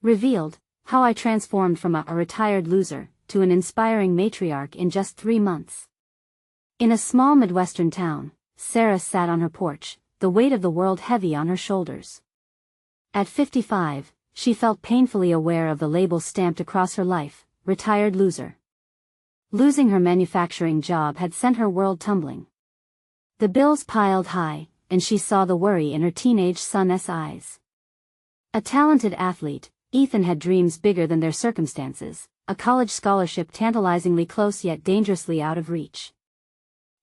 Revealed, how I transformed from a retired loser to an inspiring matriarch in just 3 months. In a small Midwestern town, Sarah sat on her porch, the weight of the world heavy on her shoulders. At 55, she felt painfully aware of the label stamped across her life, retired loser. Losing her manufacturing job had sent her world tumbling. The bills piled high, and she saw the worry in her teenage son's eyes. A talented athlete, Ethan had dreams bigger than their circumstances, a college scholarship tantalizingly close yet dangerously out of reach.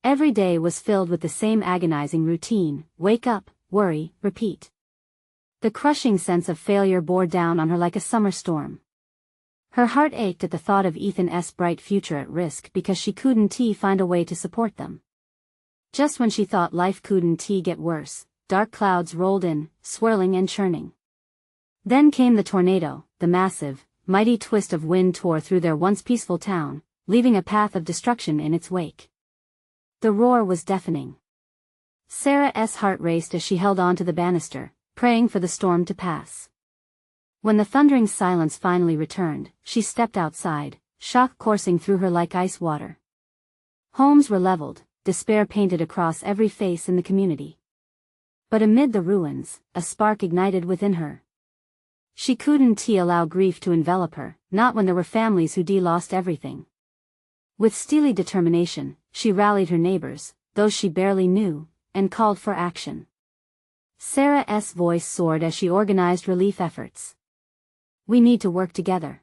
Every day was filled with the same agonizing routine: wake up, worry, repeat. The crushing sense of failure bore down on her like a summer storm. Her heart ached at the thought of Ethan's bright future at risk because she couldn't find a way to support them. Just when she thought life couldn't get worse, dark clouds rolled in, swirling and churning. Then came the tornado. The massive, mighty twist of wind tore through their once peaceful town, leaving a path of destruction in its wake. The roar was deafening. Sarah's heart raced as she held on to the banister, praying for the storm to pass. When the thundering silence finally returned, she stepped outside, shock coursing through her like ice water. Homes were leveled, despair painted across every face in the community. But amid the ruins, a spark ignited within her. She couldn't allow grief to envelop her, not when there were families who lost everything. With steely determination, she rallied her neighbors, those she barely knew, and called for action. Sarah's voice soared as she organized relief efforts. We need to work together.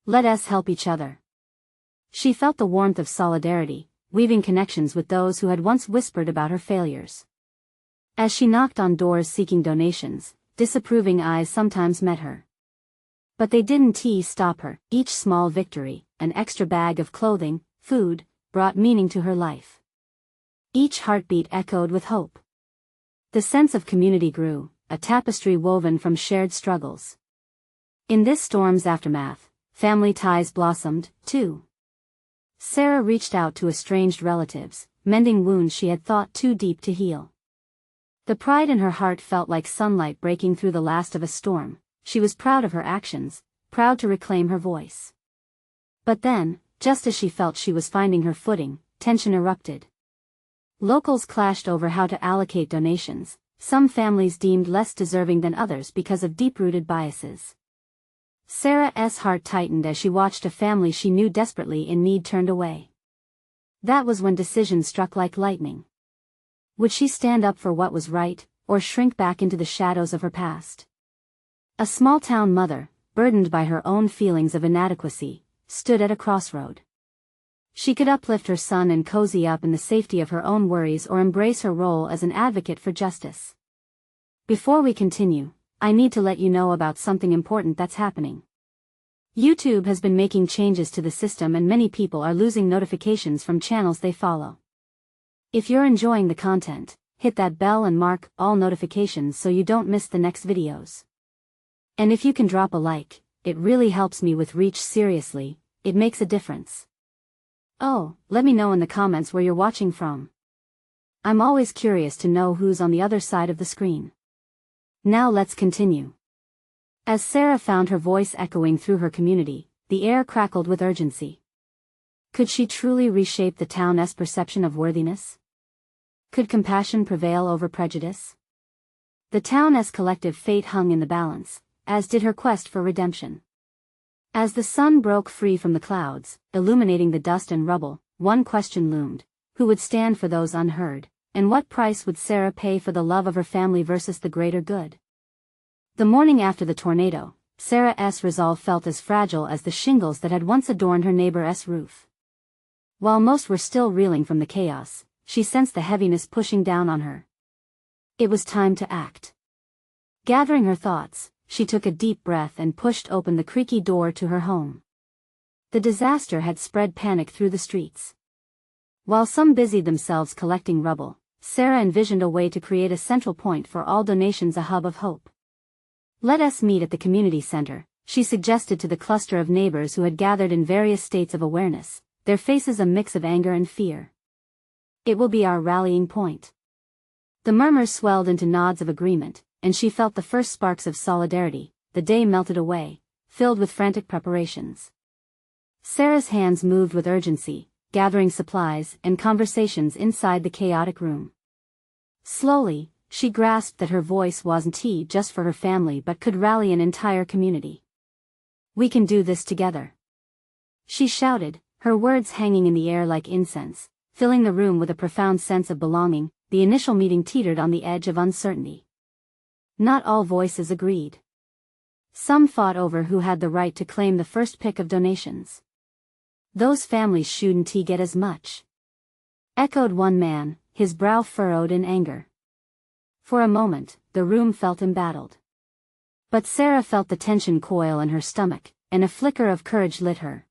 Let us help each other. She felt the warmth of solidarity, weaving connections with those who had once whispered about her failures. As she knocked on doors seeking donations, disapproving eyes sometimes met her. But they didn't stop her. Each small victory, an extra bag of clothing, food, brought meaning to her life. Each heartbeat echoed with hope. The sense of community grew, a tapestry woven from shared struggles. In this storm's aftermath, family ties blossomed, too. Sarah reached out to estranged relatives, mending wounds she had thought too deep to heal. The pride in her heart felt like sunlight breaking through the last of a storm. She was proud of her actions, proud to reclaim her voice. But then, just as she felt she was finding her footing, tension erupted. Locals clashed over how to allocate donations, some families deemed less deserving than others because of deep-rooted biases. Sarah's heart tightened as she watched a family she knew desperately in need turned away. That was when decisions struck like lightning. Would she stand up for what was right, or shrink back into the shadows of her past? A small-town mother, burdened by her own feelings of inadequacy, stood at a crossroad. She could uplift her son and cozy up in the safety of her own worries or embrace her role as an advocate for justice. Before we continue, I need to let you know about something important that's happening. YouTube has been making changes to the system and many people are losing notifications from channels they follow. If you're enjoying the content, hit that bell and mark all notifications so you don't miss the next videos. And if you can drop a like, it really helps me with reach. Seriously, it makes a difference. Oh, let me know in the comments where you're watching from. I'm always curious to know who's on the other side of the screen. Now let's continue. As Sarah found her voice echoing through her community, the air crackled with urgency. Could she truly reshape the town's perception of worthiness? Could compassion prevail over prejudice? The town's collective fate hung in the balance, as did her quest for redemption. As the sun broke free from the clouds, illuminating the dust and rubble, one question loomed: who would stand for those unheard, and what price would Sarah pay for the love of her family versus the greater good? The morning after the tornado, Sarah's resolve felt as fragile as the shingles that had once adorned her neighbor's roof. While most were still reeling from the chaos, she sensed the heaviness pushing down on her. It was time to act. Gathering her thoughts, she took a deep breath and pushed open the creaky door to her home. The disaster had spread panic through the streets. While some busied themselves collecting rubble, Sarah envisioned a way to create a central point for all donations, a hub of hope. Let us meet at the community center, she suggested to the cluster of neighbors who had gathered in various states of awareness, their faces a mix of anger and fear. It will be our rallying point. The murmurs swelled into nods of agreement, and she felt the first sparks of solidarity. the day melted away, filled with frantic preparations. Sarah's hands moved with urgency, gathering supplies and conversations inside the chaotic room. Slowly, she grasped that her voice wasn't just for her family but could rally an entire community. "We can do this together," she shouted, her words hanging in the air like incense, filling the room with a profound sense of belonging. The initial meeting teetered on the edge of uncertainty. Not all voices agreed. Some fought over who had the right to claim the first pick of donations. "Those families shouldn't get as much," echoed one man, his brow furrowed in anger. For a moment, the room felt embattled. But Sarah felt the tension coil in her stomach, and a flicker of courage lit her.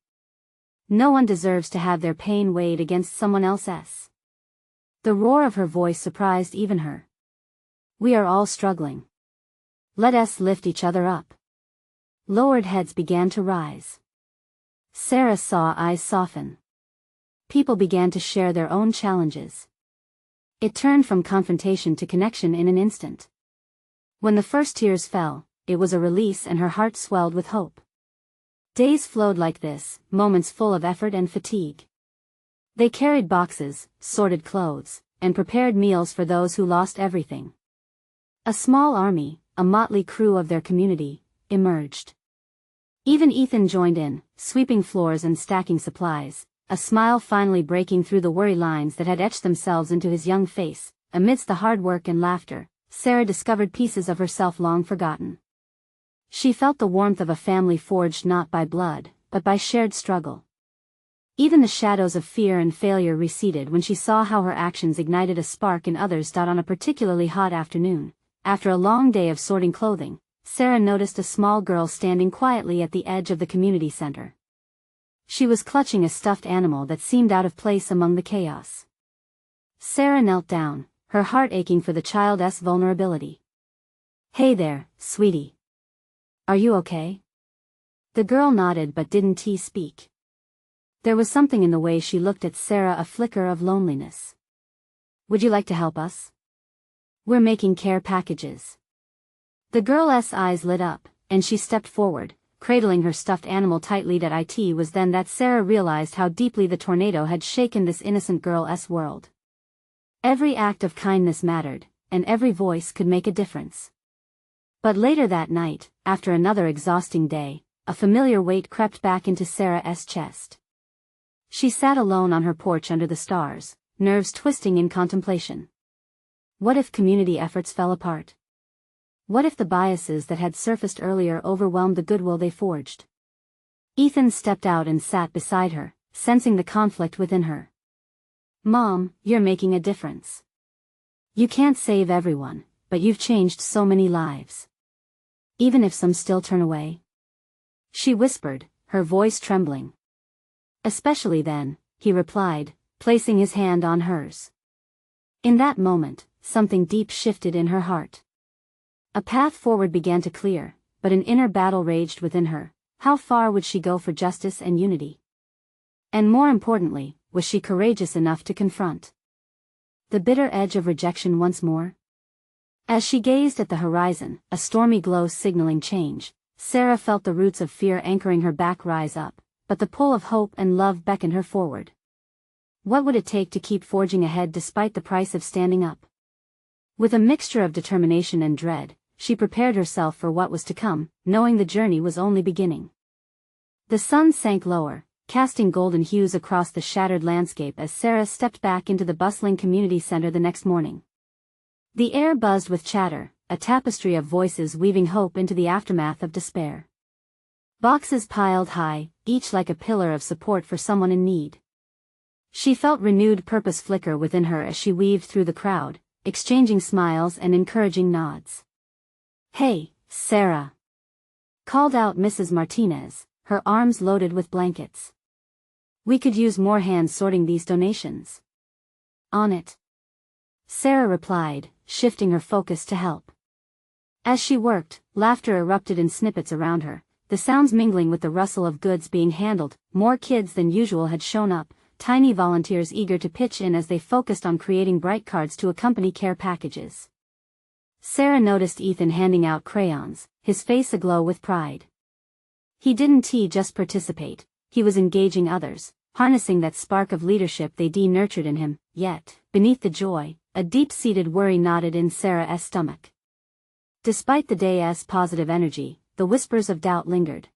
No one deserves to have their pain weighed against someone else's. The roar of her voice surprised even her. "We are all struggling. Let us lift each other up." Lowered heads began to rise. Sarah saw eyes soften. People began to share their own challenges. It turned from confrontation to connection in an instant. When the first tears fell, it was a release and her heart swelled with hope. Days flowed like this, moments full of effort and fatigue. They carried boxes, sorted clothes, and prepared meals for those who lost everything. A small army, a motley crew of their community, emerged. Even Ethan joined in, sweeping floors and stacking supplies, a smile finally breaking through the worry lines that had etched themselves into his young face. Amidst the hard work and laughter, Sarah discovered pieces of herself long forgotten. She felt the warmth of a family forged not by blood, but by shared struggle. Even the shadows of fear and failure receded when she saw how her actions ignited a spark in others. On a particularly hot afternoon, after a long day of sorting clothing, Sarah noticed a small girl standing quietly at the edge of the community center. She was clutching a stuffed animal that seemed out of place among the chaos. Sarah knelt down, her heart aching for the child's vulnerability. "Hey there, sweetie. Are you okay?" The girl nodded but didn't speak. There was something in the way she looked at Sarah, a flicker of loneliness. "Would you like to help us? We're making care packages." The girl's eyes lit up, and she stepped forward, cradling her stuffed animal tightly. It was then that Sarah realized how deeply the tornado had shaken this innocent girl's world. Every act of kindness mattered, and every voice could make a difference. But later that night, after another exhausting day, a familiar weight crept back into Sarah's chest. She sat alone on her porch under the stars, nerves twisting in contemplation. What if community efforts fell apart? What if the biases that had surfaced earlier overwhelmed the goodwill they forged? Ethan stepped out and sat beside her, sensing the conflict within her. "Mom, you're making a difference. You can't save everyone, but you've changed so many lives. Even if some still turn away," she whispered, her voice trembling. "Especially then," he replied, placing his hand on hers. In that moment, something deep shifted in her heart. A path forward began to clear, but an inner battle raged within her. How far would she go for justice and unity? And more importantly, was she courageous enough to confront the bitter edge of rejection once more? As she gazed at the horizon, a stormy glow signaling change, Sarah felt the roots of fear anchoring her back rise up, but the pull of hope and love beckoned her forward. What would it take to keep forging ahead despite the price of standing up? With a mixture of determination and dread, she prepared herself for what was to come, knowing the journey was only beginning. The sun sank lower, casting golden hues across the shattered landscape as Sarah stepped back into the bustling community center the next morning. The air buzzed with chatter, a tapestry of voices weaving hope into the aftermath of despair. Boxes piled high, each like a pillar of support for someone in need. She felt renewed purpose flicker within her as she weaved through the crowd, exchanging smiles and encouraging nods. "Hey, Sarah," called out Mrs. Martinez, her arms loaded with blankets. "We could use more hands sorting these donations." "On it," Sarah replied, shifting her focus to help. As she worked, laughter erupted in snippets around her, the sounds mingling with the rustle of goods being handled. More kids than usual had shown up, tiny volunteers eager to pitch in as they focused on creating bright cards to accompany care packages. Sarah noticed Ethan handing out crayons, his face aglow with pride. He didn't just participate, he was engaging others, harnessing that spark of leadership they nurtured in him. Yet, beneath the joy, a deep-seated worry knotted in Sarah's stomach. Despite the day's positive energy, the whispers of doubt lingered.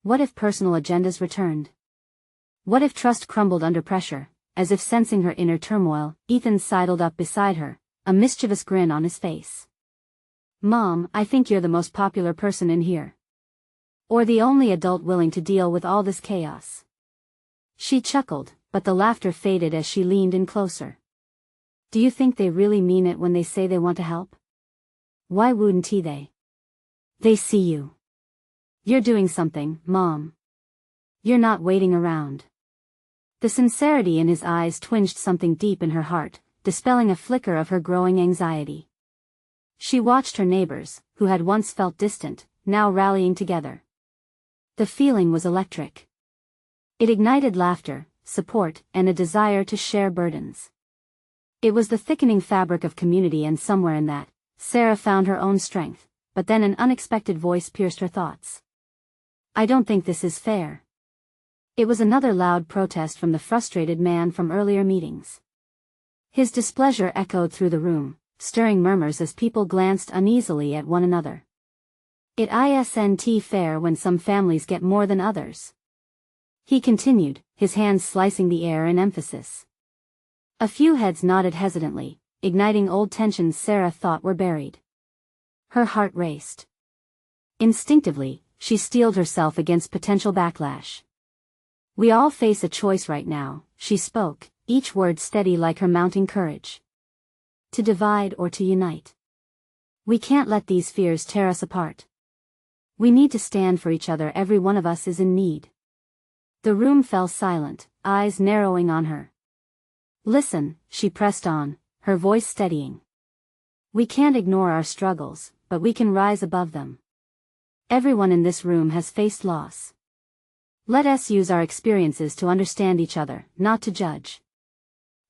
What if personal agendas returned? What if trust crumbled under pressure? As if sensing her inner turmoil, Ethan sidled up beside her, a mischievous grin on his face. "Mom, I think you're the most popular person in here. Or the only adult willing to deal with all this chaos." She chuckled, but the laughter faded as she leaned in closer. "Do you think they really mean it when they say they want to help? Why wouldn't they? They see you. You're doing something, Mom. You're not waiting around." The sincerity in his eyes twinged something deep in her heart, dispelling a flicker of her growing anxiety. She watched her neighbors, who had once felt distant, now rallying together. The feeling was electric. It ignited laughter, support, and a desire to share burdens. It was the thickening fabric of community, and somewhere in that, Sarah found her own strength, but then an unexpected voice pierced her thoughts. "I don't think this is fair." It was another loud protest from the frustrated man from earlier meetings. His displeasure echoed through the room, stirring murmurs as people glanced uneasily at one another. "It isn't fair when some families get more than others," he continued, his hands slicing the air in emphasis. A few heads nodded hesitantly, igniting old tensions Sarah thought were buried. Her heart raced. Instinctively, she steeled herself against potential backlash. "We all face a choice right now," she spoke, each word steady like her mounting courage. "To divide or to unite. We can't let these fears tear us apart. We need to stand for each other. Every one of us is in need." The room fell silent, eyes narrowing on her. "Listen," she pressed on, her voice steadying. "We can't ignore our struggles, but we can rise above them. Everyone in this room has faced loss. Let us use our experiences to understand each other, not to judge.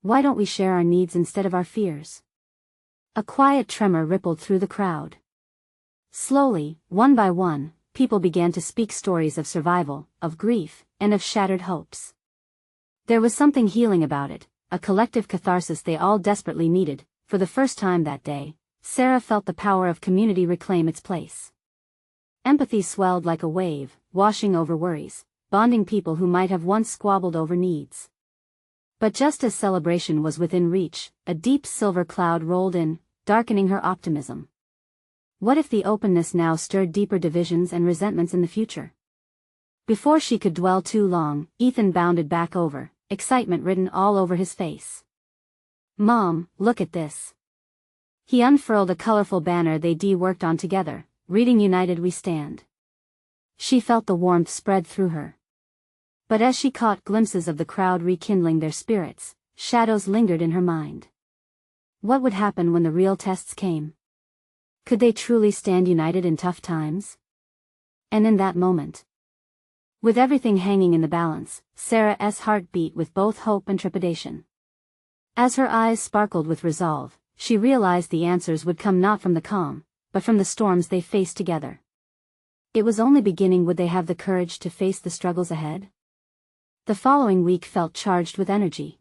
Why don't we share our needs instead of our fears?" A quiet tremor rippled through the crowd. Slowly, one by one, people began to speak stories of survival, of grief, and of shattered hopes. There was something healing about it, a collective catharsis they all desperately needed. For the first time that day, Sarah felt the power of community reclaim its place. Empathy swelled like a wave, washing over worries, bonding people who might have once squabbled over needs. But just as celebration was within reach, a deep silver cloud rolled in, darkening her optimism. What if the openness now stirred deeper divisions and resentments in the future? Before she could dwell too long, Ethan bounded back over, excitement written all over his face. "Mom, look at this." He unfurled a colorful banner they'd worked on together, reading "United We Stand." She felt the warmth spread through her. But as she caught glimpses of the crowd rekindling their spirits, shadows lingered in her mind. What would happen when the real tests came? Could they truly stand united in tough times? And in that moment, with everything hanging in the balance, Sarah's heart beat with both hope and trepidation. As her eyes sparkled with resolve, she realized the answers would come not from the calm, but from the storms they faced together. It was only beginning. Would they have the courage to face the struggles ahead? The following week felt charged with energy.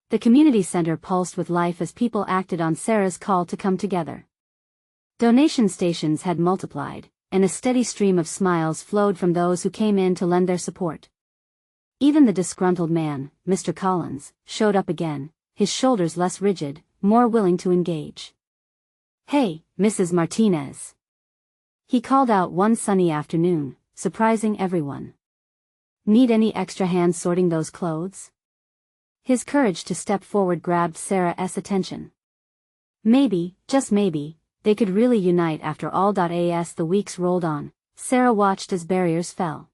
The community center pulsed with life as people acted on Sarah's call to come together. Donation stations had multiplied, and a steady stream of smiles flowed from those who came in to lend their support. Even the disgruntled man, Mr. Collins, showed up again, his shoulders less rigid, more willing to engage. "Hey, Mrs. Martinez," he called out one sunny afternoon, surprising everyone. "Need any extra hands sorting those clothes?" His courage to step forward grabbed Sarah's attention. Maybe, just maybe, they could really unite after all. As the weeks rolled on, Sarah watched as barriers fell.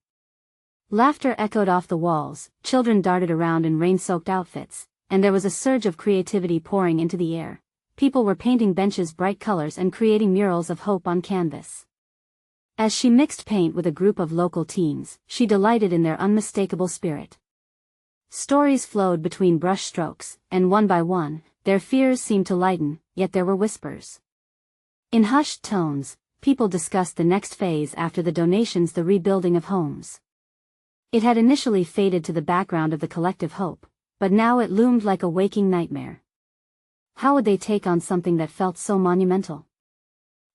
Laughter echoed off the walls, children darted around in rain-soaked outfits, and there was a surge of creativity pouring into the air. People were painting benches bright colors and creating murals of hope on canvas. As she mixed paint with a group of local teens, she delighted in their unmistakable spirit. Stories flowed between brush strokes, and one by one, their fears seemed to lighten, yet there were whispers. In hushed tones, people discussed the next phase after the donations, the rebuilding of homes. It had initially faded to the background of the collective hope, but now it loomed like a waking nightmare. How would they take on something that felt so monumental?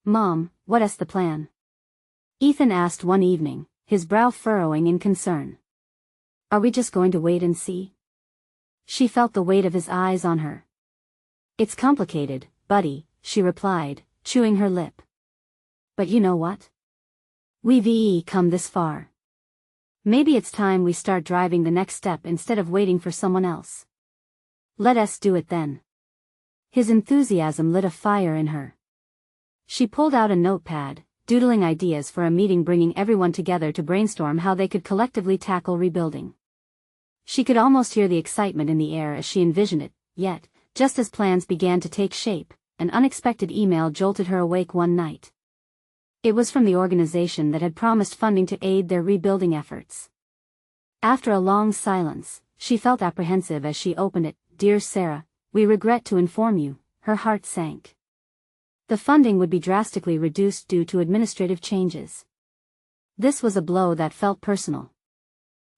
"Mom, what's the plan?" Ethan asked one evening, his brow furrowing in concern. "Are we just going to wait and see?" She felt the weight of his eyes on her. "It's complicated, buddy," she replied, chewing her lip. "But you know what? We've come this far. Maybe it's time we start driving the next step instead of waiting for someone else. Let us do it then." His enthusiasm lit a fire in her. She pulled out a notepad, doodling ideas for a meeting, bringing everyone together to brainstorm how they could collectively tackle rebuilding. She could almost hear the excitement in the air as she envisioned it, yet, just as plans began to take shape, an unexpected email jolted her awake one night. It was from the organization that had promised funding to aid their rebuilding efforts. After a long silence, she felt apprehensive as she opened it. "Dear Sarah, we regret to inform you," her heart sank. The funding would be drastically reduced due to administrative changes. This was a blow that felt personal.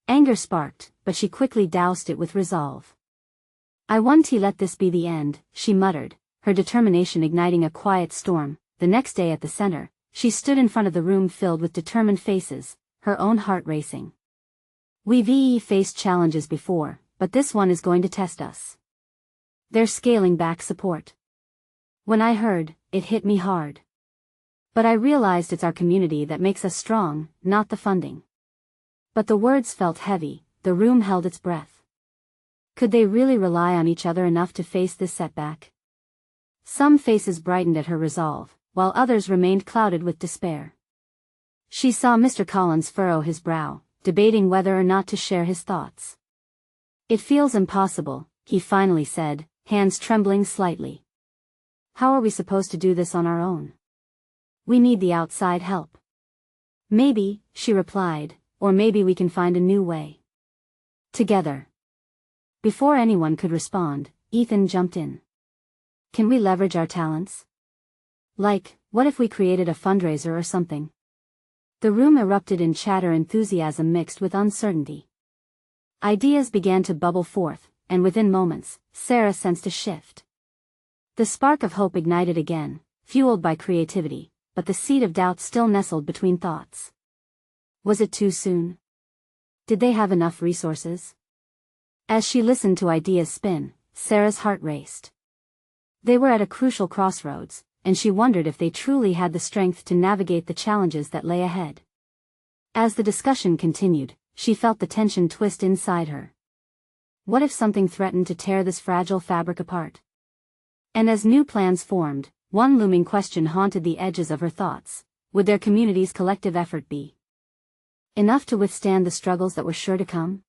Anger sparked, but she quickly doused it with resolve. "I won't let this be the end," she muttered, her determination igniting a quiet storm. The next day at the center, she stood in front of the room filled with determined faces, her own heart racing. "We've faced challenges before, but this one is going to test us. They're scaling back support. When I heard, it hit me hard. But I realized it's our community that makes us strong, not the funding." But the words felt heavy, the room held its breath. Could they really rely on each other enough to face this setback? Some faces brightened at her resolve, while others remained clouded with despair. She saw Mr. Collins furrow his brow, debating whether or not to share his thoughts. "It feels impossible," he finally said, hands trembling slightly. "How are we supposed to do this on our own? We need the outside help." "Maybe," she replied, "or maybe we can find a new way. Together." Before anyone could respond, Ethan jumped in. "Can we leverage our talents? Like, what if we created a fundraiser or something?" The room erupted in chatter, enthusiasm mixed with uncertainty. Ideas began to bubble forth, and within moments, Sarah sensed a shift. The spark of hope ignited again, fueled by creativity, but the seed of doubt still nestled between thoughts. Was it too soon? Did they have enough resources? As she listened to ideas spin, Sarah's heart raced. They were at a crucial crossroads, and she wondered if they truly had the strength to navigate the challenges that lay ahead. As the discussion continued, she felt the tension twist inside her. What if something threatened to tear this fragile fabric apart? And as new plans formed, one looming question haunted the edges of her thoughts: would their community's collective effort be enough to withstand the struggles that were sure to come?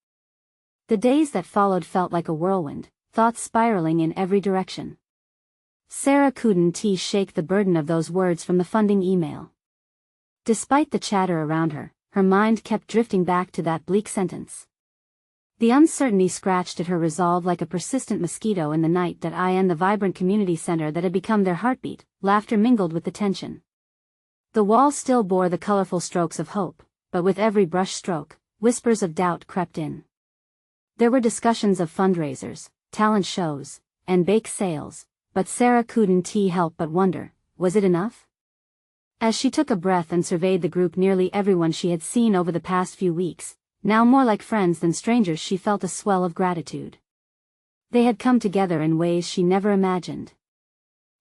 The days that followed felt like a whirlwind, thoughts spiraling in every direction. Sarah couldn't shake the burden of those words from the funding email. Despite the chatter around her, her mind kept drifting back to that bleak sentence. The uncertainty scratched at her resolve like a persistent mosquito in the night that the vibrant community center that had become their heartbeat. Laughter mingled with the tension. The walls still bore the colorful strokes of hope, but with every brush stroke, whispers of doubt crept in. There were discussions of fundraisers, talent shows, and bake sales, but Sarah couldn't help but wonder, was it enough? As she took a breath and surveyed the group, nearly everyone she had seen over the past few weeks, now more like friends than strangers, she felt a swell of gratitude. They had come together in ways she never imagined.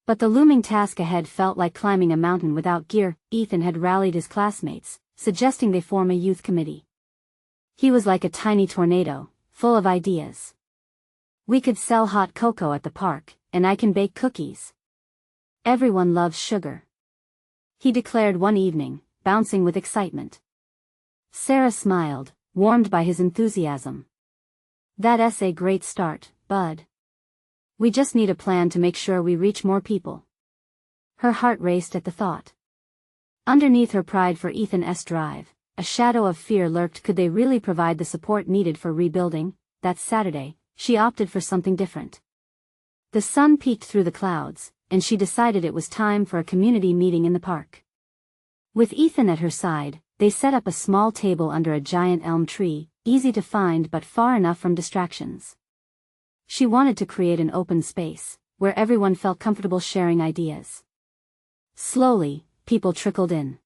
But the looming task ahead felt like climbing a mountain without gear. Ethan had rallied his classmates, suggesting they form a youth committee. He was like a tiny tornado, full of ideas. "We could sell hot cocoa at the park, and I can bake cookies. Everyone loves sugar," he declared one evening, bouncing with excitement. Sarah smiled, warmed by his enthusiasm. "That's a great start, bud. We just need a plan to make sure we reach more people." Her heart raced at the thought. Underneath her pride for Ethan's drive, a shadow of fear lurked. Could they really provide the support needed for rebuilding? That Saturday, she opted for something different. The sun peeked through the clouds, and she decided it was time for a community meeting in the park. With Ethan at her side, they set up a small table under a giant elm tree, easy to find but far enough from distractions. She wanted to create an open space, where everyone felt comfortable sharing ideas. Slowly, people trickled in.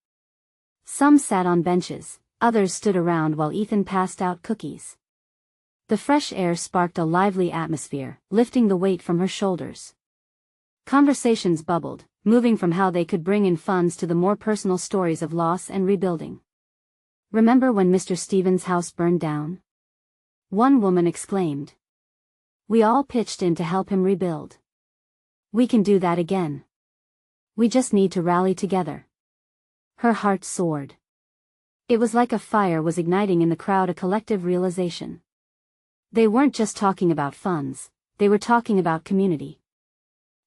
Some sat on benches, others stood around while Ethan passed out cookies. The fresh air sparked a lively atmosphere, lifting the weight from her shoulders. Conversations bubbled, moving from how they could bring in funds to the more personal stories of loss and rebuilding. "Remember when Mr. Stevens' house burned down?" one woman exclaimed. "We all pitched in to help him rebuild. We can do that again. We just need to rally together." Her heart soared. It was like a fire was igniting in the crowd, a collective realization. They weren't just talking about funds, they were talking about community.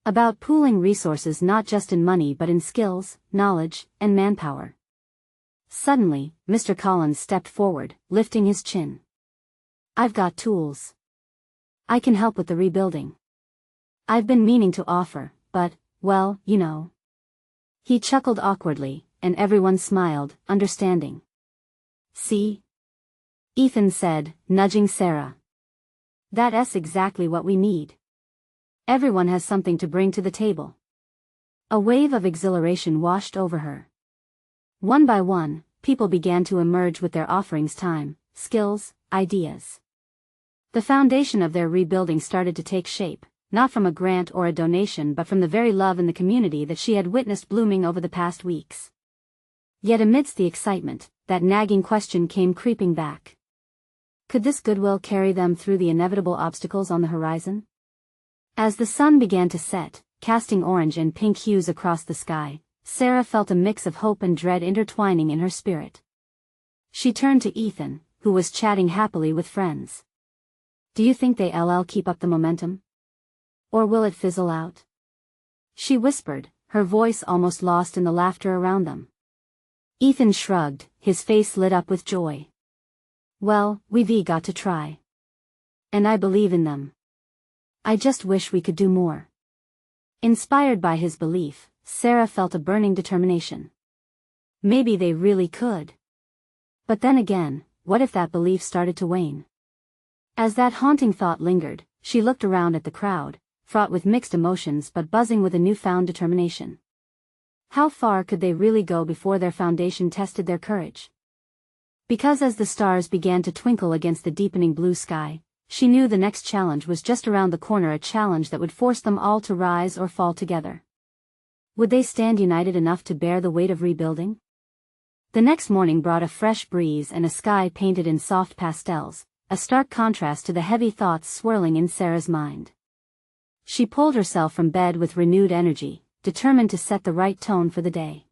About pooling resources not just in money but in skills, knowledge, and manpower. Suddenly, Mr. Collins stepped forward, lifting his chin. "I've got tools. I can help with the rebuilding. I've been meaning to offer, but, well, you know." He chuckled awkwardly, and everyone smiled, understanding. "See?" Ethan said, nudging Sarah. "That's exactly what we need. Everyone has something to bring to the table." A wave of exhilaration washed over her. One by one, people began to emerge with their offerings: time, skills, ideas. The foundation of their rebuilding started to take shape, not from a grant or a donation but from the very love in the community that she had witnessed blooming over the past weeks. Yet amidst the excitement, that nagging question came creeping back. Could this goodwill carry them through the inevitable obstacles on the horizon? As the sun began to set, casting orange and pink hues across the sky, Sarah felt a mix of hope and dread intertwining in her spirit. She turned to Ethan, who was chatting happily with friends. "Do you think they'll keep up the momentum? Or will it fizzle out?" she whispered, her voice almost lost in the laughter around them. Ethan shrugged, his face lit up with joy. "Well, we've got to try. And I believe in them. I just wish we could do more." Inspired by his belief, Sarah felt a burning determination. Maybe they really could. But then again, what if that belief started to wane? As that haunting thought lingered, she looked around at the crowd, fraught with mixed emotions but buzzing with a newfound determination. How far could they really go before their foundation tested their courage? Because as the stars began to twinkle against the deepening blue sky, she knew the next challenge was just around the corner, a challenge that would force them all to rise or fall together. Would they stand united enough to bear the weight of rebuilding? The next morning brought a fresh breeze and a sky painted in soft pastels, a stark contrast to the heavy thoughts swirling in Sarah's mind. She pulled herself from bed with renewed energy, determined to set the right tone for the day.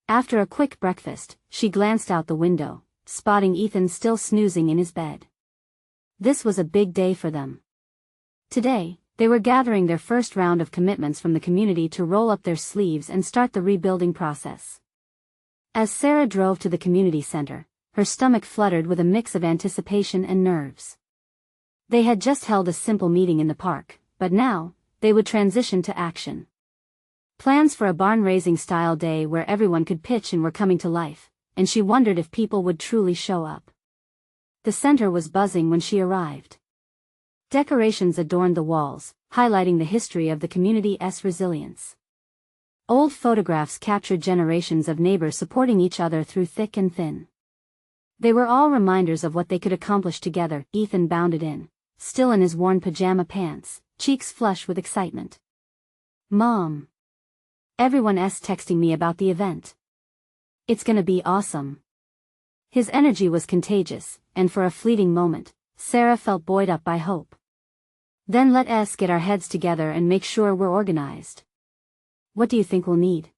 After a quick breakfast, she glanced out the window, spotting Ethan still snoozing in his bed. This was a big day for them. Today, they were gathering their first round of commitments from the community to roll up their sleeves and start the rebuilding process. As Sarah drove to the community center, her stomach fluttered with a mix of anticipation and nerves. They had just held a simple meeting in the park, but now, they would transition to action. Plans for a barn-raising style day where everyone could pitch in were coming to life, and she wondered if people would truly show up. The center was buzzing when she arrived. Decorations adorned the walls, highlighting the history of the community's resilience. Old photographs captured generations of neighbors supporting each other through thick and thin. They were all reminders of what they could accomplish together. Ethan bounded in, still in his worn pajama pants, cheeks flush with excitement. "Mom! Everyone's texting me about the event. It's gonna be awesome." His energy was contagious, and for a fleeting moment, Sarah felt buoyed up by hope. "Then let us get our heads together and make sure we're organized. What do you think we'll need?"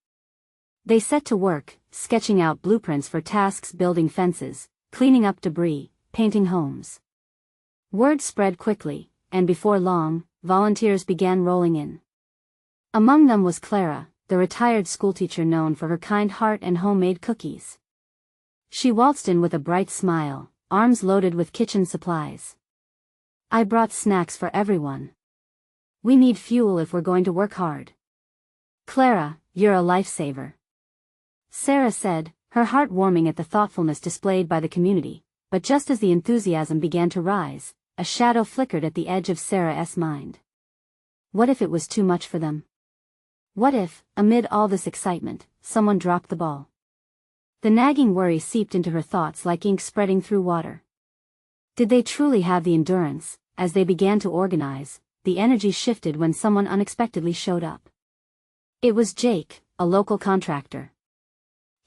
They set to work, sketching out blueprints for tasks: building fences, cleaning up debris, painting homes. Word spread quickly, and before long, volunteers began rolling in. Among them was Clara, the retired schoolteacher known for her kind heart and homemade cookies. She waltzed in with a bright smile, arms loaded with kitchen supplies. "I brought snacks for everyone. We need fuel if we're going to work hard." "Clara, you're a lifesaver." Sarah said, her heart warming at the thoughtfulness displayed by the community, but just as the enthusiasm began to rise, a shadow flickered at the edge of Sarah's mind. What if it was too much for them? What if, amid all this excitement, someone dropped the ball? The nagging worry seeped into her thoughts like ink spreading through water. Did they truly have the endurance? As they began to organize, the energy shifted when someone unexpectedly showed up. It was Jake, a local contractor.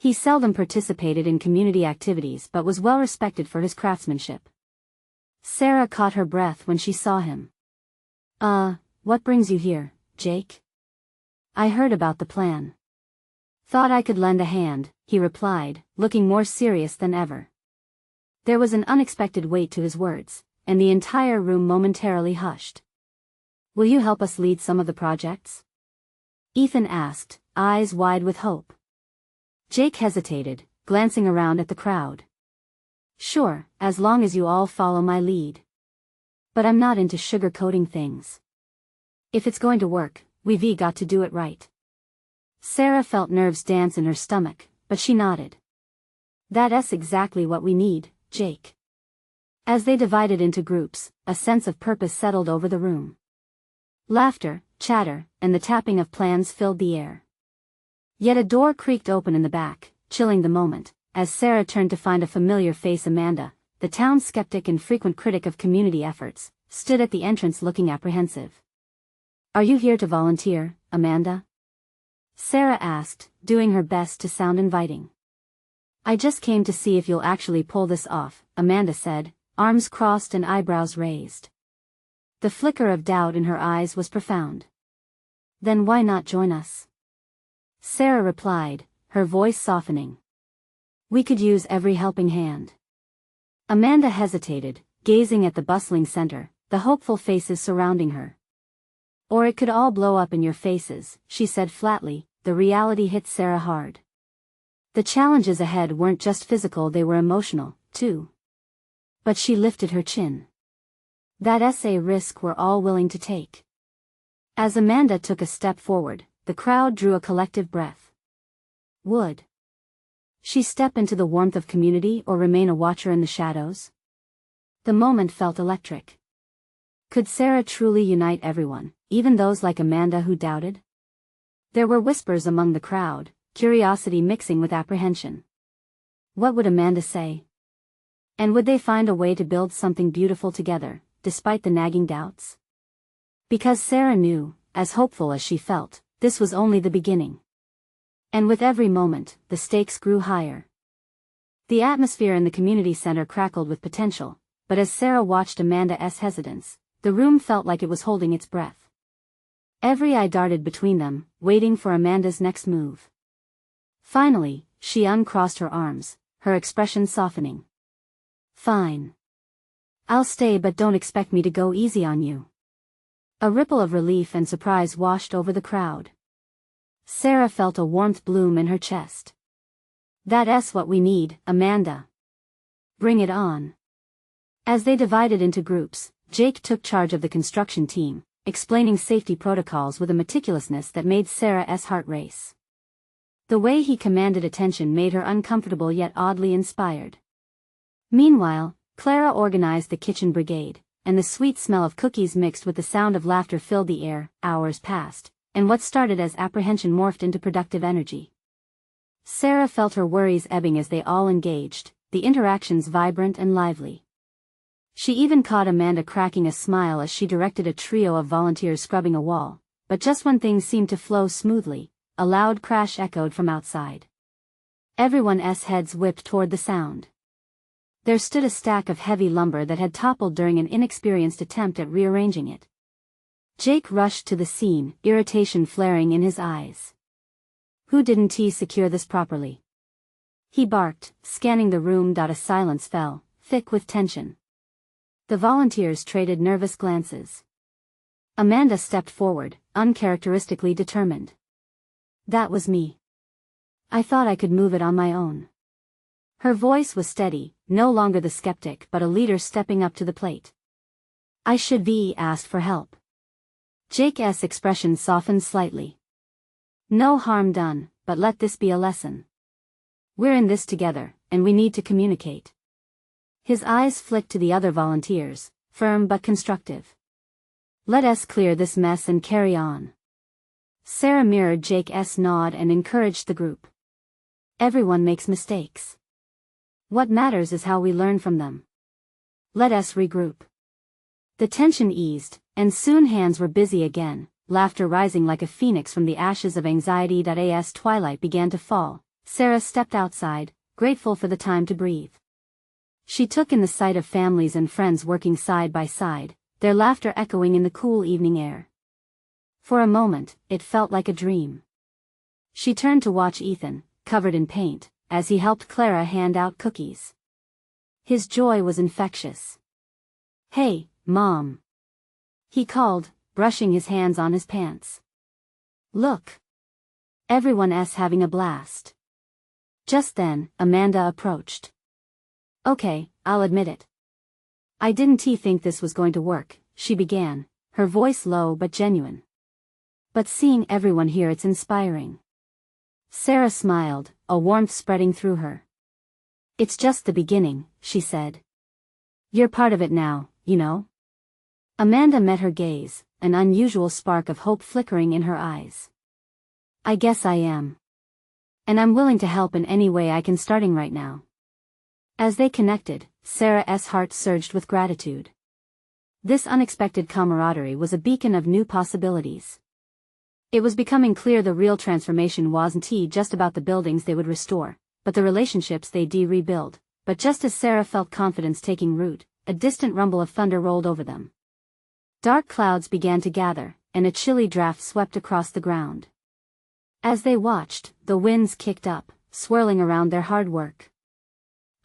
He seldom participated in community activities but was well respected for his craftsmanship. Sarah caught her breath when she saw him. What brings you here, Jake? I heard about the plan. Thought I could lend a hand, he replied, looking more serious than ever. There was an unexpected weight to his words, and the entire room momentarily hushed. Will you help us lead some of the projects? Ethan asked, eyes wide with hope. Jake hesitated, glancing around at the crowd. Sure, as long as you all follow my lead. But I'm not into sugarcoating things. If it's going to work, we've got to do it right. Sarah felt nerves dance in her stomach, but she nodded. That's exactly what we need, Jake. As they divided into groups, a sense of purpose settled over the room. Laughter, chatter, and the tapping of plans filled the air. Yet a door creaked open in the back, chilling the moment, as Sarah turned to find a familiar face. Amanda, the town skeptic and frequent critic of community efforts, stood at the entrance looking apprehensive. Are you here to volunteer, Amanda? Sarah asked, doing her best to sound inviting. I just came to see if you'll actually pull this off, Amanda said, arms crossed and eyebrows raised. The flicker of doubt in her eyes was profound. Then why not join us? Sarah replied, her voice softening. We could use every helping hand. Amanda hesitated, gazing at the bustling center, the hopeful faces surrounding her. Or it could all blow up in your faces, she said flatly. The reality hit Sarah hard. The challenges ahead weren't just physical, they were emotional, too. But she lifted her chin. That's a risk we're all willing to take. As Amanda took a step forward, the crowd drew a collective breath. Would she step into the warmth of community or remain a watcher in the shadows? The moment felt electric. Could Sarah truly unite everyone, even those like Amanda who doubted? There were whispers among the crowd, curiosity mixing with apprehension. What would Amanda say? And would they find a way to build something beautiful together, despite the nagging doubts? Because Sarah knew, as hopeful as she felt, this was only the beginning. And with every moment, the stakes grew higher. The atmosphere in the community center crackled with potential, but as Sarah watched Amanda's hesitance, the room felt like it was holding its breath. Every eye darted between them, waiting for Amanda's next move. Finally, she uncrossed her arms, her expression softening. Fine. I'll stay, but don't expect me to go easy on you. A ripple of relief and surprise washed over the crowd. Sarah felt a warmth bloom in her chest. That's what we need, Amanda. Bring it on. As they divided into groups, Jake took charge of the construction team, explaining safety protocols with a meticulousness that made Sarah's heart race. The way he commanded attention made her uncomfortable yet oddly inspired. Meanwhile, Clara organized the kitchen brigade, and the sweet smell of cookies mixed with the sound of laughter filled the air. Hours passed, and what started as apprehension morphed into productive energy. Sarah felt her worries ebbing as they all engaged, the interactions vibrant and lively. She even caught Amanda cracking a smile as she directed a trio of volunteers scrubbing a wall, but just when things seemed to flow smoothly, a loud crash echoed from outside. Everyone's heads whipped toward the sound. There stood a stack of heavy lumber that had toppled during an inexperienced attempt at rearranging it. Jake rushed to the scene, irritation flaring in his eyes. Who didn't secure this properly? He barked, scanning the room. A silence fell, thick with tension. The volunteers traded nervous glances. Amanda stepped forward, uncharacteristically determined. That was me. I thought I could move it on my own. Her voice was steady, no longer the skeptic but a leader stepping up to the plate. I should be asked for help. Jake's expression softened slightly. No harm done, but let this be a lesson. We're in this together, and we need to communicate. His eyes flicked to the other volunteers, firm but constructive. Let us clear this mess and carry on. Sarah mirrored Jake's nod and encouraged the group. Everyone makes mistakes. What matters is how we learn from them. Let us regroup. The tension eased, and soon hands were busy again, laughter rising like a phoenix from the ashes of anxiety. As twilight began to fall, Sarah stepped outside, grateful for the time to breathe. She took in the sight of families and friends working side by side, their laughter echoing in the cool evening air. For a moment, it felt like a dream. She turned to watch Ethan, covered in paint, as he helped Clara hand out cookies. His joy was infectious. "Hey, Mom," he called, brushing his hands on his pants. "Look. Everyone's having a blast." Just then, Amanda approached. "Okay, I'll admit it. I didn't think this was going to work," she began, her voice low but genuine. "But seeing everyone here, it's inspiring." Sarah smiled, a warmth spreading through her. "It's just the beginning," she said. "You're part of it now, you know." Amanda met her gaze, an unusual spark of hope flickering in her eyes. "I guess I am. And I'm willing to help in any way I can starting right now." As they connected, Sarah's heart surged with gratitude. This unexpected camaraderie was a beacon of new possibilities. It was becoming clear the real transformation wasn't just about the buildings they would restore, but the relationships they'd rebuild. But just as Sarah felt confidence taking root, a distant rumble of thunder rolled over them. Dark clouds began to gather, and a chilly draft swept across the ground. As they watched, the winds kicked up, swirling around their hard work.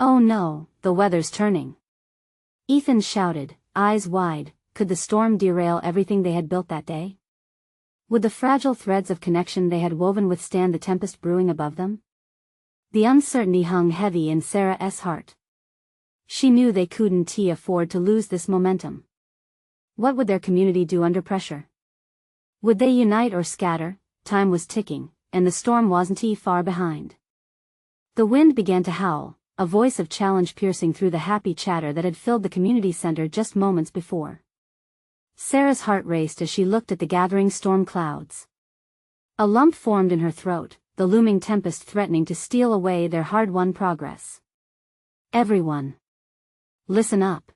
"Oh no, the weather's turning!" Ethan shouted, eyes wide. Could the storm derail everything they had built that day? Would the fragile threads of connection they had woven withstand the tempest brewing above them? The uncertainty hung heavy in Sarah's heart. She knew they couldn't afford to lose this momentum. What would their community do under pressure? Would they unite or scatter? Time was ticking, and the storm wasn't far behind. The wind began to howl, a voice of challenge piercing through the happy chatter that had filled the community center just moments before. Sarah's heart raced as she looked at the gathering storm clouds. A lump formed in her throat, the looming tempest threatening to steal away their hard-won progress. "Everyone, listen up."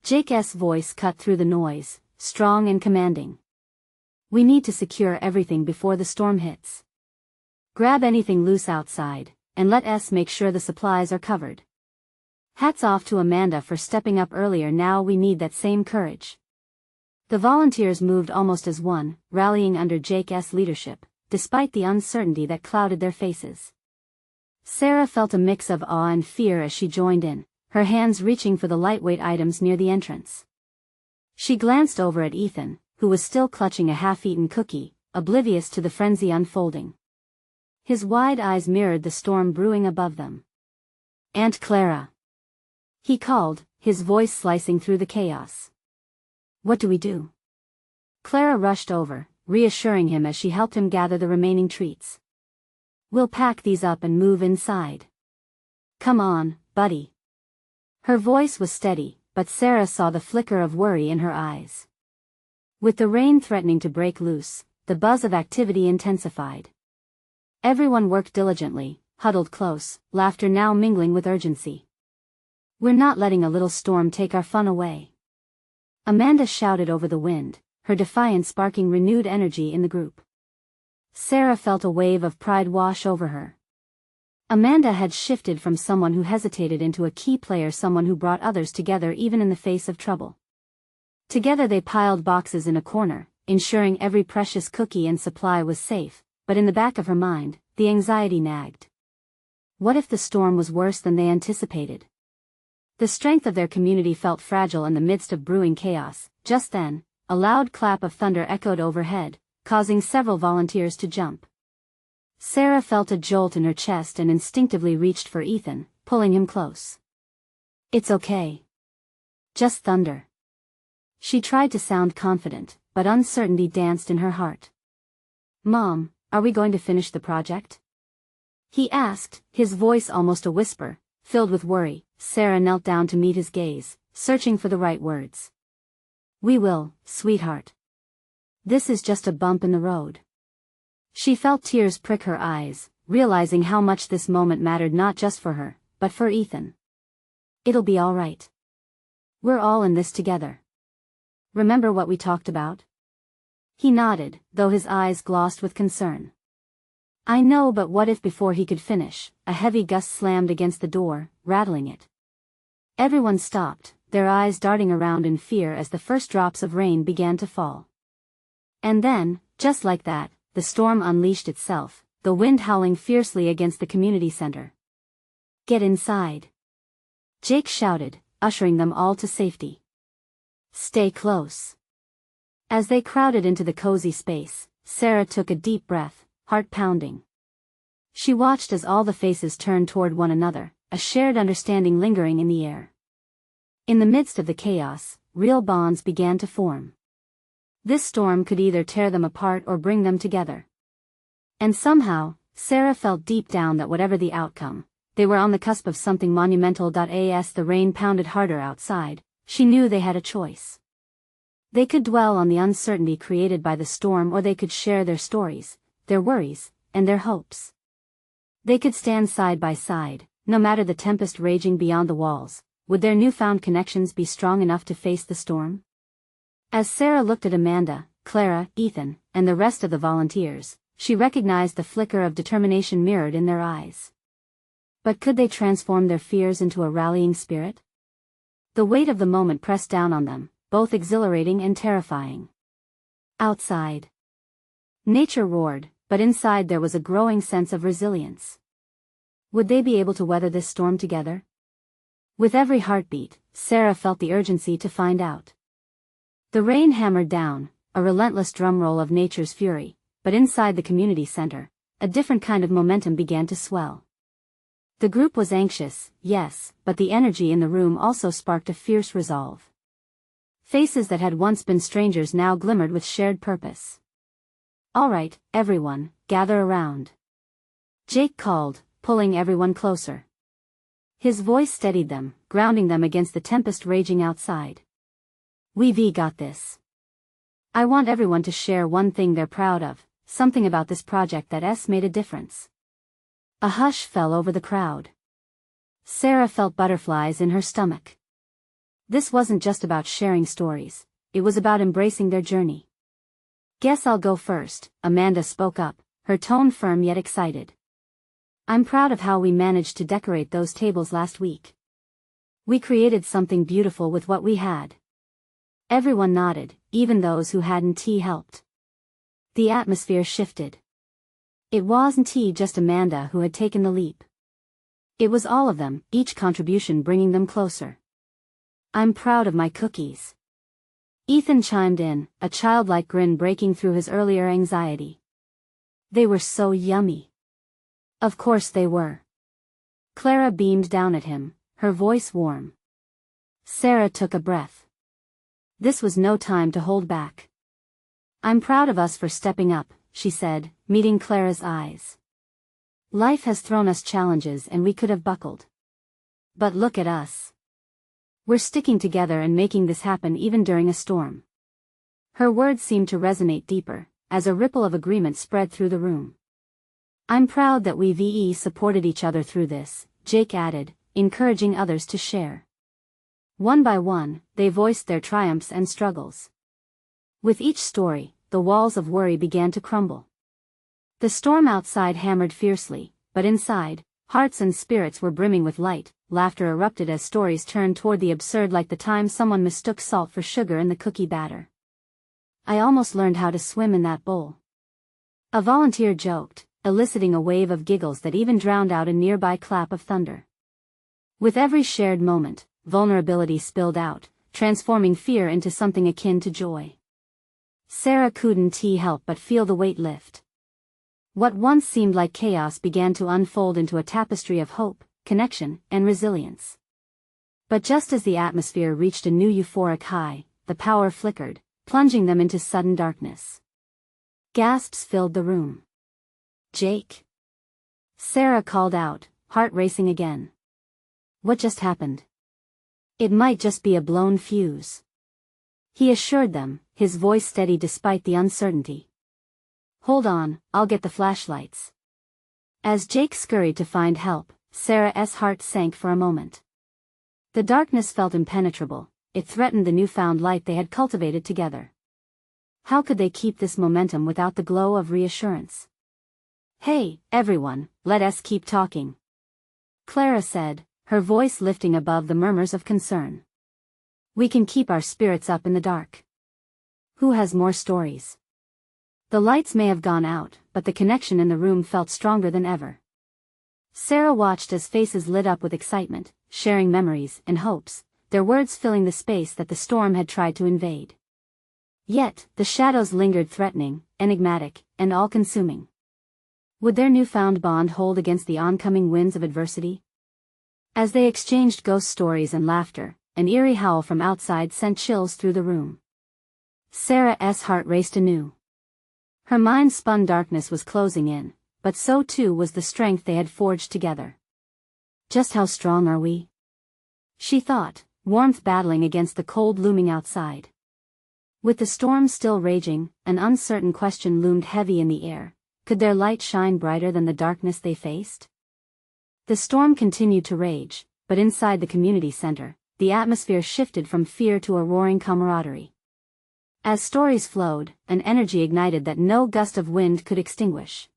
Jake's voice cut through the noise, strong and commanding. "We need to secure everything before the storm hits. Grab anything loose outside, and let us make sure the supplies are covered." Hats off to Amanda for stepping up earlier. Now we need that same courage. The volunteers moved almost as one, rallying under Jake's leadership, despite the uncertainty that clouded their faces. Sarah felt a mix of awe and fear as she joined in, her hands reaching for the lightweight items near the entrance. She glanced over at Ethan, who was still clutching a half-eaten cookie, oblivious to the frenzy unfolding. His wide eyes mirrored the storm brewing above them. "Aunt Clara," he called, his voice slicing through the chaos. "What do we do?" Clara rushed over, reassuring him as she helped him gather the remaining treats. "We'll pack these up and move inside. Come on, buddy." Her voice was steady, but Sarah saw the flicker of worry in her eyes. With the rain threatening to break loose, the buzz of activity intensified. Everyone worked diligently, huddled close, laughter now mingling with urgency. "We're not letting a little storm take our fun away," Amanda shouted over the wind, her defiance sparking renewed energy in the group. Sarah felt a wave of pride wash over her. Amanda had shifted from someone who hesitated into a key player, someone who brought others together even in the face of trouble. Together they piled boxes in a corner, ensuring every precious cookie and supply was safe, but in the back of her mind, the anxiety nagged. What if the storm was worse than they anticipated? The strength of their community felt fragile in the midst of brewing chaos. Just then, a loud clap of thunder echoed overhead, causing several volunteers to jump. Sarah felt a jolt in her chest and instinctively reached for Ethan, pulling him close. "It's okay. Just thunder." She tried to sound confident, but uncertainty danced in her heart. "Mom, are we going to finish the project?" he asked, his voice almost a whisper, filled with worry. Sarah knelt down to meet his gaze, searching for the right words. "We will, sweetheart. This is just a bump in the road." She felt tears prick her eyes, realizing how much this moment mattered not just for her, but for Ethan. "It'll be all right. We're all in this together. Remember what we talked about?" He nodded, though his eyes glossed with concern. "I know, but what if?" Before he could finish, a heavy gust slammed against the door, rattling it. Everyone stopped, their eyes darting around in fear as the first drops of rain began to fall. And then, just like that, the storm unleashed itself, the wind howling fiercely against the community center. "Get inside!" Jake shouted, ushering them all to safety. "Stay close." As they crowded into the cozy space, Sarah took a deep breath, heart pounding. She watched as all the faces turned toward one another, a shared understanding lingering in the air. In the midst of the chaos, real bonds began to form. This storm could either tear them apart or bring them together. And somehow, Sarah felt deep down that whatever the outcome, they were on the cusp of something monumental. As the rain pounded harder outside, she knew they had a choice. They could dwell on the uncertainty created by the storm, or they could share their stories, their worries, and their hopes. They could stand side by side, no matter the tempest raging beyond the walls. Would their newfound connections be strong enough to face the storm? As Sarah looked at Amanda, Clara, Ethan, and the rest of the volunteers, she recognized the flicker of determination mirrored in their eyes. But could they transform their fears into a rallying spirit? The weight of the moment pressed down on them, both exhilarating and terrifying. Outside, nature roared, but inside there was a growing sense of resilience. Would they be able to weather this storm together? With every heartbeat, Sarah felt the urgency to find out. The rain hammered down, a relentless drumroll of nature's fury, but inside the community center, a different kind of momentum began to swell. The group was anxious, yes, but the energy in the room also sparked a fierce resolve. Faces that had once been strangers now glimmered with shared purpose. "All right, everyone, gather around," Jake called, pulling everyone closer. His voice steadied them, grounding them against the tempest raging outside. "We've got this. I want everyone to share one thing they're proud of, something about this project that's made a difference." A hush fell over the crowd. Sarah felt butterflies in her stomach. This wasn't just about sharing stories, it was about embracing their journey. "Guess I'll go first," Amanda spoke up, her tone firm yet excited. "I'm proud of how we managed to decorate those tables last week. We created something beautiful with what we had." Everyone nodded, even those who hadn't helped. The atmosphere shifted. It wasn't just Amanda who had taken the leap. It was all of them, each contribution bringing them closer. "I'm proud of my cookies." Ethan chimed in, a childlike grin breaking through his earlier anxiety. "They were so yummy." "Of course they were." Clara beamed down at him, her voice warm. Sarah took a breath. This was no time to hold back. "I'm proud of us for stepping up," she said, meeting Clara's eyes. "Life has thrown us challenges and we could have buckled. But look at us. We're sticking together and making this happen even during a storm." Her words seemed to resonate deeper, as a ripple of agreement spread through the room. "I'm proud that we've supported each other through this," Jake added, encouraging others to share. One by one, they voiced their triumphs and struggles. With each story, the walls of worry began to crumble. The storm outside hammered fiercely, but inside, hearts and spirits were brimming with light. Laughter erupted as stories turned toward the absurd, like the time someone mistook salt for sugar in the cookie batter. "I almost learned how to swim in that bowl," a volunteer joked, eliciting a wave of giggles that even drowned out a nearby clap of thunder. With every shared moment, vulnerability spilled out, transforming fear into something akin to joy. Sarah couldn't help but feel the weight lift. What once seemed like chaos began to unfold into a tapestry of hope, connection, and resilience. But just as the atmosphere reached a new euphoric high, the power flickered, plunging them into sudden darkness. Gasps filled the room. "Jake!" Sarah called out, heart racing again. What just happened? It might just be a blown fuse. He assured them, his voice steady despite the uncertainty. Hold on, I'll get the flashlights. As Jake scurried to find help, Sarah's heart sank for a moment. The darkness felt impenetrable, it threatened the newfound light they had cultivated together. How could they keep this momentum without the glow of reassurance? Hey, everyone, let us keep talking. Clara said, her voice lifting above the murmurs of concern. We can keep our spirits up in the dark. Who has more stories? The lights may have gone out, but the connection in the room felt stronger than ever. Sarah watched as faces lit up with excitement, sharing memories and hopes, their words filling the space that the storm had tried to invade. Yet, the shadows lingered threatening, enigmatic, and all-consuming. Would their newfound bond hold against the oncoming winds of adversity? As they exchanged ghost stories and laughter, an eerie howl from outside sent chills through the room. Sarah's heart raced anew. Her mind spun darkness was closing in, but so too was the strength they had forged together. Just how strong are we? She thought, warmth battling against the cold looming outside. With the storm still raging, an uncertain question loomed heavy in the air. Could their light shine brighter than the darkness they faced? The storm continued to rage, but inside the community center, the atmosphere shifted from fear to a roaring camaraderie. As stories flowed, an energy ignited that no gust of wind could extinguish.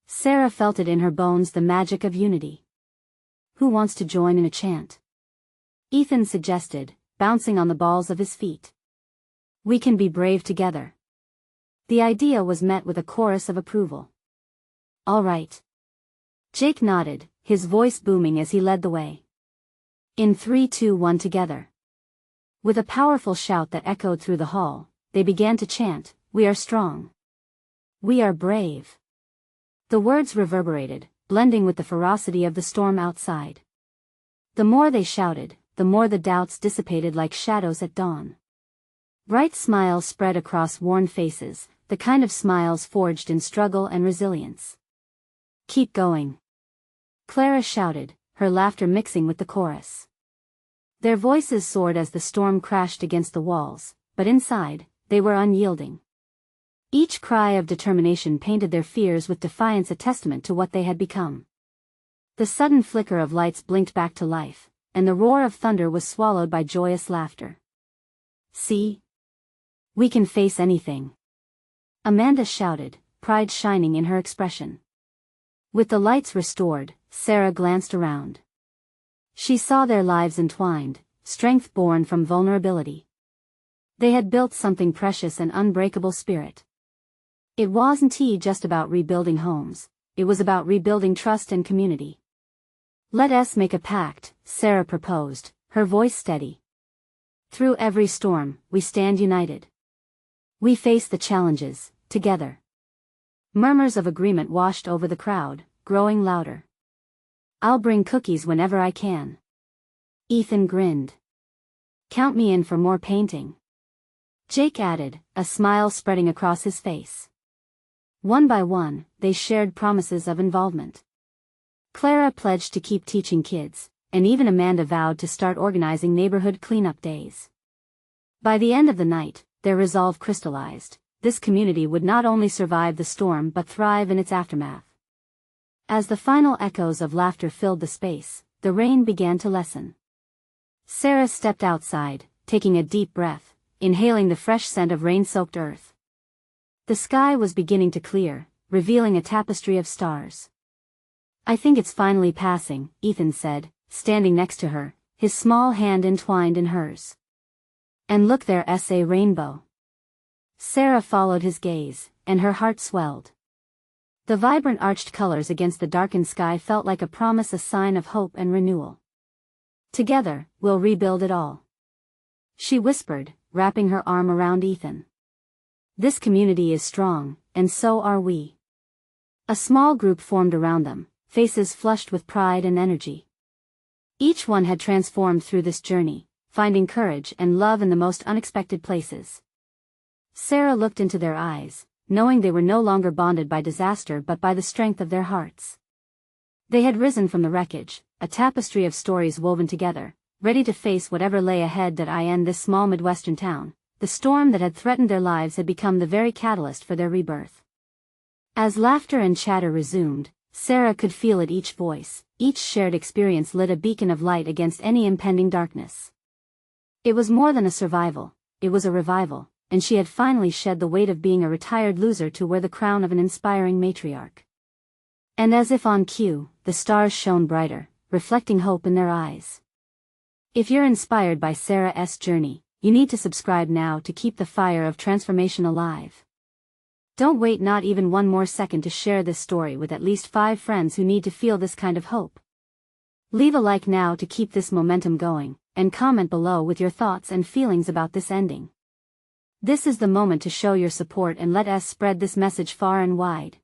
Sarah felt it in her bones, the magic of unity. Who wants to join in a chant? Ethan suggested, bouncing on the balls of his feet. We can be brave together. The idea was met with a chorus of approval. All right. Jake nodded, his voice booming as he led the way. In 3, 2, 1 together. With a powerful shout that echoed through the hall, they began to chant, We are strong. We are brave. The words reverberated, blending with the ferocity of the storm outside. The more they shouted, the more the doubts dissipated like shadows at dawn. Bright smiles spread across worn faces, the kind of smiles forged in struggle and resilience. Keep going. Clara shouted, her laughter mixing with the chorus. Their voices soared as the storm crashed against the walls, but inside, they were unyielding. Each cry of determination painted their fears with defiance, a testament to what they had become. The sudden flicker of lights blinked back to life, and the roar of thunder was swallowed by joyous laughter. See? We can face anything. Amanda shouted, pride shining in her expression. With the lights restored, Sarah glanced around. She saw their lives entwined, strength born from vulnerability. They had built something precious, an unbreakable spirit. It wasn't just about rebuilding homes, it was about rebuilding trust and community. Let us make a pact, Sarah proposed, her voice steady. Through every storm, we stand united. We face the challenges, together. Murmurs of agreement washed over the crowd, growing louder. I'll bring cookies whenever I can. Ethan grinned. Count me in for more painting. Jake added, a smile spreading across his face. One by one, they shared promises of involvement. Clara pledged to keep teaching kids, and even Amanda vowed to start organizing neighborhood cleanup days. By the end of the night, their resolve crystallized. This community would not only survive the storm but thrive in its aftermath. As the final echoes of laughter filled the space, the rain began to lessen. Sarah stepped outside, taking a deep breath, inhaling the fresh scent of rain-soaked earth. The sky was beginning to clear, revealing a tapestry of stars. I think it's finally passing, Ethan said, standing next to her, his small hand entwined in hers. And look, there's a rainbow. Sarah followed his gaze, and her heart swelled. The vibrant arched colors against the darkened sky felt like a promise, a sign of hope and renewal. Together, we'll rebuild it all. She whispered, wrapping her arm around Ethan. This community is strong, and so are we. A small group formed around them, faces flushed with pride and energy. Each one had transformed through this journey, finding courage and love in the most unexpected places. Sarah looked into their eyes, knowing they were no longer bonded by disaster but by the strength of their hearts. They had risen from the wreckage, a tapestry of stories woven together, ready to face whatever lay ahead. In this small Midwestern town, the storm that had threatened their lives had become the very catalyst for their rebirth. As laughter and chatter resumed, Sarah could feel it. Each voice, each shared experience lit a beacon of light against any impending darkness. It was more than a survival, it was a revival, and she had finally shed the weight of being a retired loser to wear the crown of an inspiring matriarch. And as if on cue, the stars shone brighter, reflecting hope in their eyes. If you're inspired by Sarah's journey, you need to subscribe now to keep the fire of transformation alive. Don't wait not even one more second to share this story with at least 5 friends who need to feel this kind of hope. Leave a like now to keep this momentum going, and comment below with your thoughts and feelings about this ending. This is the moment to show your support and let us spread this message far and wide.